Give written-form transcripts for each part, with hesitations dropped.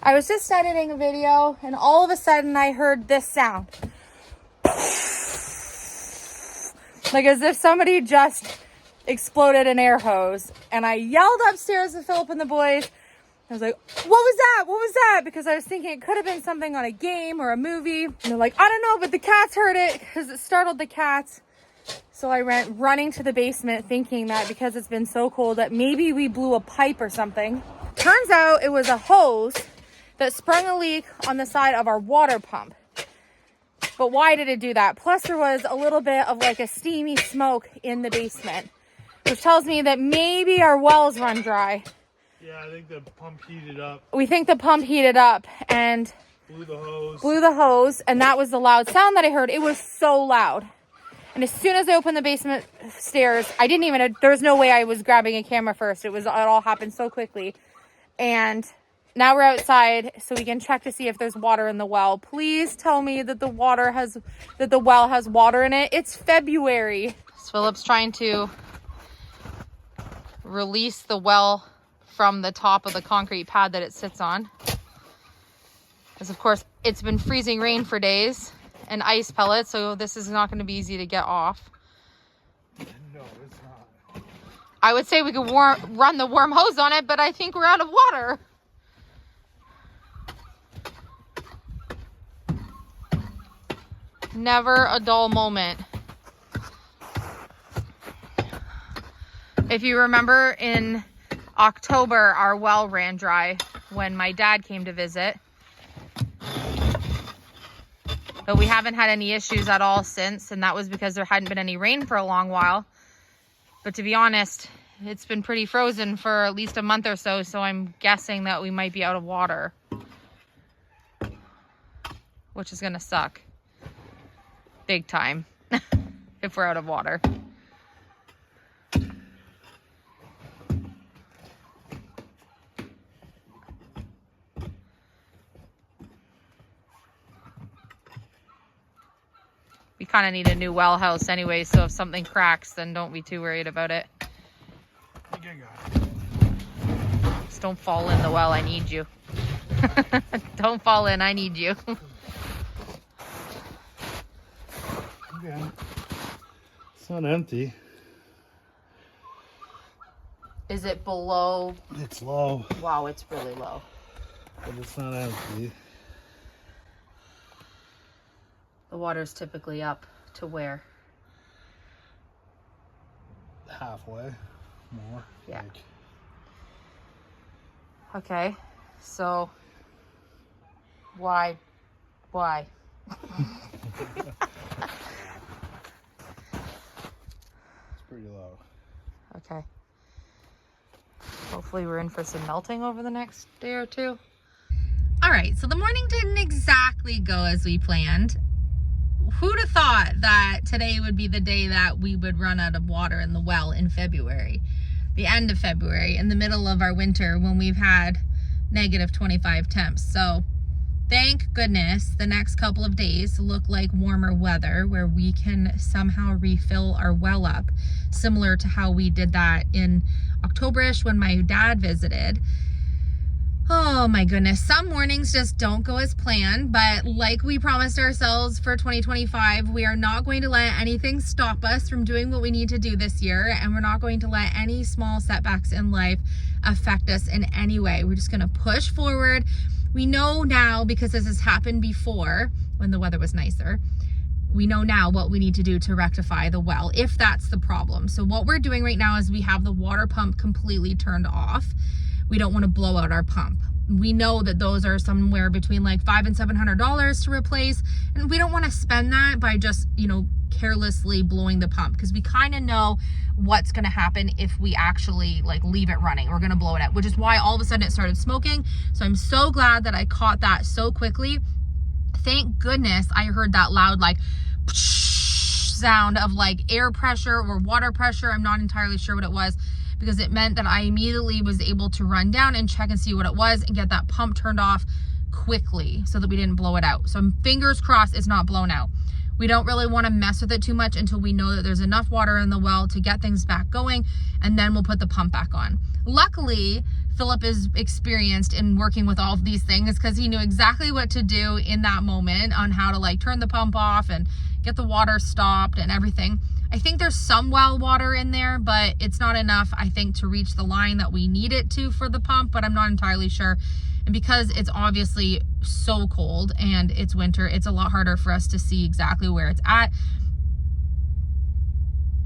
I was just editing a video and all of a sudden I heard this sound. Like as if somebody just exploded an air hose. And I yelled upstairs to Philip and the boys. I was like, what was that? What was that? Because I was thinking it could have been something on a game or a movie. And they're like, I don't know, but the cats heard it because it startled the cats. So I went running to the basement thinking that because it's been so cold that maybe we blew a pipe or something. Turns out it was a hose that sprung a leak on the side of our water pump. But why did it do that? Plus there was a little bit of like a steamy smoke in the basement, which tells me that maybe our wells run dry. Yeah, I think the pump heated up. We think the pump heated up and Blew the hose, and that was the loud sound that I heard. It was so loud. And as soon as I opened the basement stairs, I didn't even, there's no way I was grabbing a camera first. It all happened so quickly. And now we're outside so we can check to see if there's water in the well. Please tell me that the well has water in it. It's February. So Philip's trying to release the well from the top of the concrete pad that it sits on. Because of course it's been freezing rain for days and ice pellets, so this is not going to be easy to get off. No, it's not. I would say we could run the warm hose on it, but I think we're out of water. Never a dull moment. If you remember in October, our well ran dry when my dad came to visit. But we haven't had any issues at all since, and that was because there hadn't been any rain for a long while. But to be honest, it's been pretty frozen for at least a month or so, so I'm guessing that we might be out of water, which is gonna suck big time if we're out of water. We kind of need a new well house anyway, so if something cracks, then don't be too worried about it. Just don't fall in the well, I need you. Don't fall in, I need you. Again, it's not empty. Is it below? It's low. Wow, it's really low. But it's not empty. The water's typically up to where? Halfway, more. Yeah. Okay, so why? It's pretty low. Okay. Hopefully we're in for some melting over the next day or two. All right, so the morning didn't exactly go as we planned. Who'd have thought that today would be the day that we would run out of water in the well in February, the end of February, in the middle of our winter when we've had negative 25 temps. So thank goodness the next couple of days look like warmer weather where we can somehow refill our well up, similar to how we did that in October-ish when my dad visited. Oh my goodness, some mornings just don't go as planned, but like we promised ourselves for 2025, we are not going to let anything stop us from doing what we need to do this year, and we're not going to let any small setbacks in life affect us in any way. We're just going to push forward. We know now, because this has happened before when the weather was nicer, we know now what we need to do to rectify the well, if that's the problem. So what we're doing right now is we have the water pump completely turned off. We don't want to blow out our pump. We know that those are somewhere between like $500 and $700 to replace. And we don't want to spend that by just, carelessly blowing the pump, because we kind of know what's going to happen if we actually like leave it running. We're going to blow it out, which is why all of a sudden it started smoking. So I'm so glad that I caught that so quickly. Thank goodness I heard that loud like sound of like air pressure or water pressure. I'm not entirely sure what it was, because it meant that I immediately was able to run down and check and see what it was and get that pump turned off quickly so that we didn't blow it out. So fingers crossed it's not blown out. We don't really want to mess with it too much until we know that there's enough water in the well to get things back going, and then we'll put the pump back on. Luckily, Philip is experienced in working with all of these things, because he knew exactly what to do in that moment on how to like turn the pump off and get the water stopped and everything. I think there's some well water in there, but it's not enough, I think, to reach the line that we need it to for the pump, but I'm not entirely sure. And because it's obviously so cold and it's winter, it's a lot harder for us to see exactly where it's at.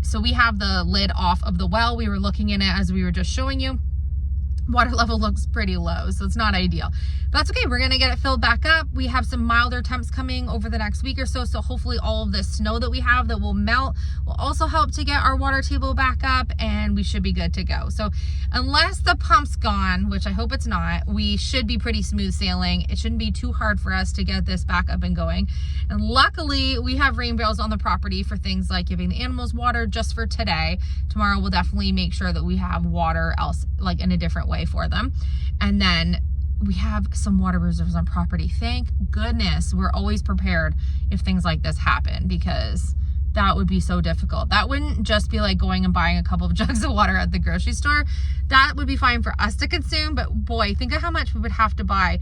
So we have the lid off of the well. We were looking in it as we were just showing you. Water level looks pretty low, so it's not ideal. But that's okay. We're going to get it filled back up. We have some milder temps coming over the next week or so. So hopefully all of this snow that we have that will melt will also help to get our water table back up, and we should be good to go. So unless the pump's gone, which I hope it's not, we should be pretty smooth sailing. It shouldn't be too hard for us to get this back up and going. And luckily we have rain barrels on the property for things like giving the animals water just for today. Tomorrow we'll definitely make sure that we have water else, like in a different way for them. And then we have some water reserves on property. Thank goodness. We're always prepared if things like this happen, because that would be so difficult. That wouldn't just be like going and buying a couple of jugs of water at the grocery store. That would be fine for us to consume, but boy, think of how much we would have to buy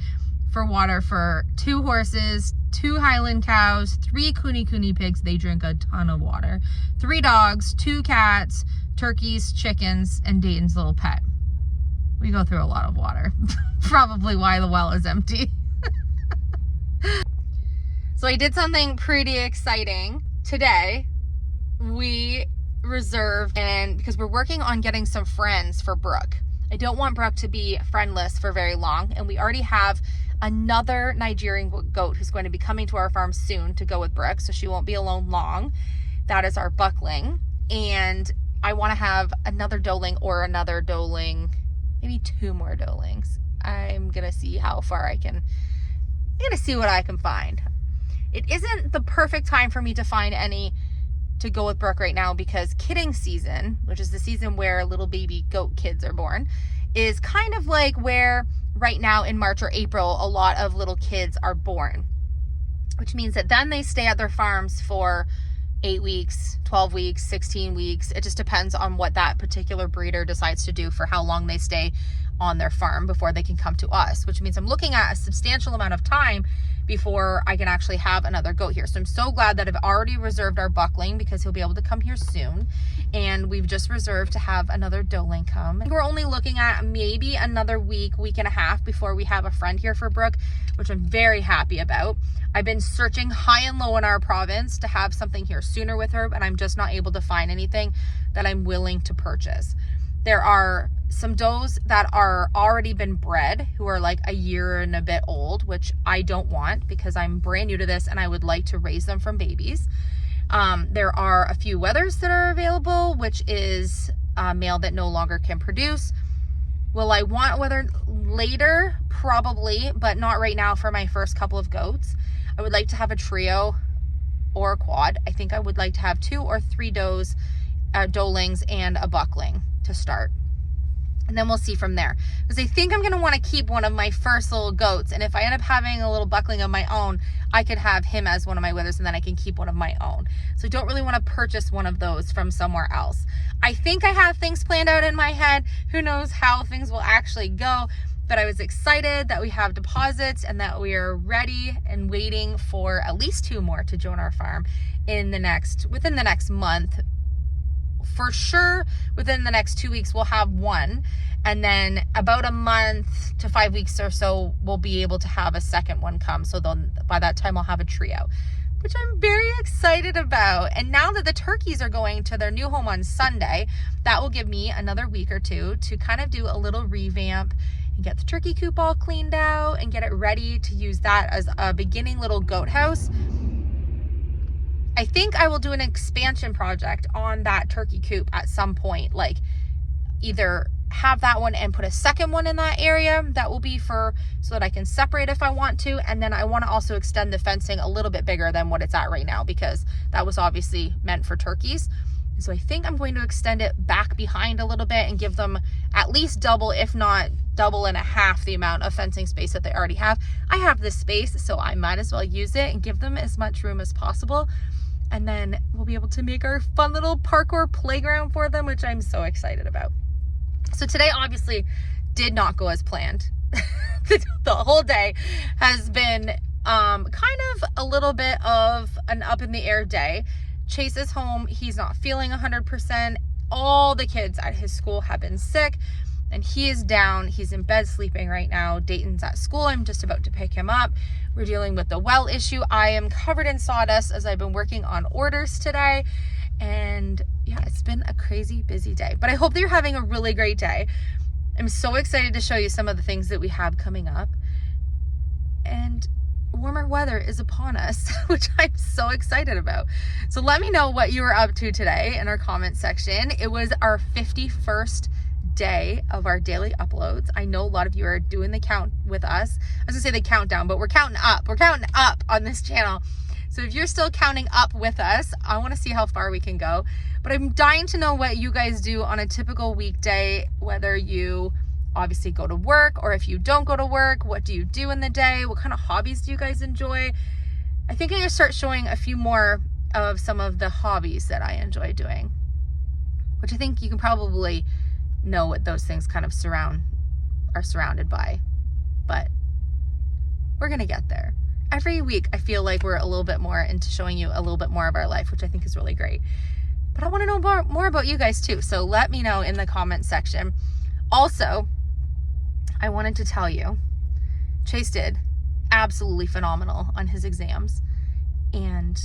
for water for 2 horses, 2 Highland cows, 3 Kuni pigs. They drink a ton of water. 3 dogs, 2 cats, turkeys, chickens, and Dayton's little pet. We go through a lot of water. Probably why the well is empty. So I did something pretty exciting today. We reserved, and because we're working on getting some friends for Brooke. I don't want Brooke to be friendless for very long, and we already have another Nigerian goat who's going to be coming to our farm soon to go with Brooke, so she won't be alone long. That is our buckling, and I want to have another doeling or another doeling, maybe 2 more doelings. I'm gonna see how far I'm gonna see what I can find. It isn't the perfect time for me to find any to go with Brooke right now, because kidding season, which is the season where little baby goat kids are born, is kind of like where right now in March or April a lot of little kids are born, which means that then they stay at their farms for 8 weeks, 12 weeks, 16 weeks. It just depends on what that particular breeder decides to do for how long they stay on their farm before they can come to us, which means I'm looking at a substantial amount of time before I can actually have another goat here. So I'm so glad that I've already reserved our buckling, because he'll be able to come here soon. And we've just reserved to have another doeling come. We're only looking at maybe another week and a half before we have a friend here for Brooke, which I'm very happy about. I've been searching high and low in our province to have something here sooner with her, but I'm just not able to find anything that I'm willing to purchase. There are some does that are already been bred who are like a year and a bit old, which I don't want because I'm brand new to this and I would like to raise them from babies. There are a few wethers that are available, which is a male that no longer can produce. Will I want a wether later? Probably, but not right now for my first couple of goats. I would like to have a trio or a quad. I think I would like to have 2 or 3 doelings and a buckling to start. And then we'll see from there. Because I think I'm going to want to keep one of my first little goats. And if I end up having a little buckling of my own, I could have him as one of my withers, and then I can keep one of my own. So I don't really want to purchase one of those from somewhere else. I think I have things planned out in my head. Who knows how things will actually go. But I was excited that we have deposits and that we are ready and waiting for at least 2 more to join our farm within the next month. For sure, within the next 2 weeks, we'll have 1. And then about a month to 5 weeks or so, we'll be able to have a second one come. So then by that time, I'll have a trio, which I'm very excited about. And now that the turkeys are going to their new home on Sunday, that will give me another week or 2 to kind of do a little revamp and get the turkey coop all cleaned out and get it ready to use that as a beginning little goat house. I think I will do an expansion project on that turkey coop at some point, like either have that one and put a second one in that area that will be so that I can separate if I want to. And then I want to also extend the fencing a little bit bigger than what it's at right now, because that was obviously meant for turkeys. So I think I'm going to extend it back behind a little bit and give them at least double, if not double and a half the amount of fencing space that they already have. I have this space, so I might as well use it and give them as much room as possible. And then we'll be able to make our fun little parkour playground for them, which I'm so excited about. So today, obviously, did not go as planned. The whole day has been kind of a little bit of an up in the air day. Chase is home. He's not feeling 100%. All the kids at his school have been sick and he is down. He's in bed sleeping right now. Dayton's at school. I'm just about to pick him up. We're dealing with the well issue. I am covered in sawdust as I've been working on orders today. And yeah, it's been a crazy busy day, but I hope that you're having a really great day. I'm so excited to show you some of the things that we have coming up, and warmer weather is upon us, which I'm so excited about. So let me know what you were up to today in our comment section. It was our 51st day of our daily uploads. I know a lot of you are doing the count with us. I was gonna say the countdown, but we're counting up. We're counting up on this channel. So if you're still counting up with us, I want to see how far we can go. But I'm dying to know what you guys do on a typical weekday, whether you obviously go to work or if you don't go to work. What do you do in the day? What kind of hobbies do you guys enjoy? I think I'm going to start showing a few more of some of the hobbies that I enjoy doing, which I think you can probably know what those things kind of are surrounded by. But we're going to get there. Every week, I feel like we're a little bit more into showing you a little bit more of our life, which I think is really great. But I want to know more about you guys too. So let me know in the comment section. Also, I wanted to tell you, Chase did absolutely phenomenal on his exams, and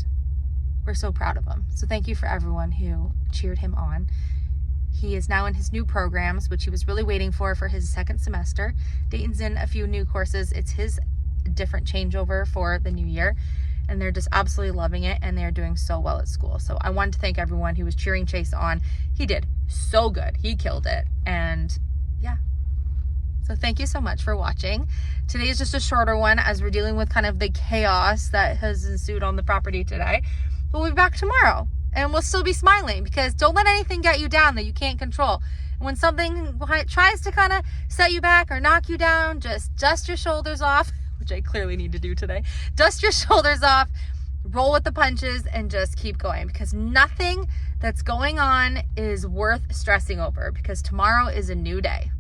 we're so proud of him. So thank you for everyone who cheered him on. He is now in his new programs, which he was really waiting for his second semester. Dayton's in a few new courses. It's his different changeover for the new year, and they're just absolutely loving it, and they're doing so well at school. So I wanted to thank everyone who was cheering Chase on. He did so good. He killed it. And yeah, so thank you so much for watching. Today is just a shorter one as we're dealing with kind of the chaos that has ensued on the property today, but we'll be back tomorrow and we'll still be smiling, because don't let anything get you down that you can't control. When something tries to kind of set you back or knock you down, just dust your shoulders off, which I clearly need to do today. Dust your shoulders off, roll with the punches, and just keep going, because nothing that's going on is worth stressing over, because tomorrow is a new day.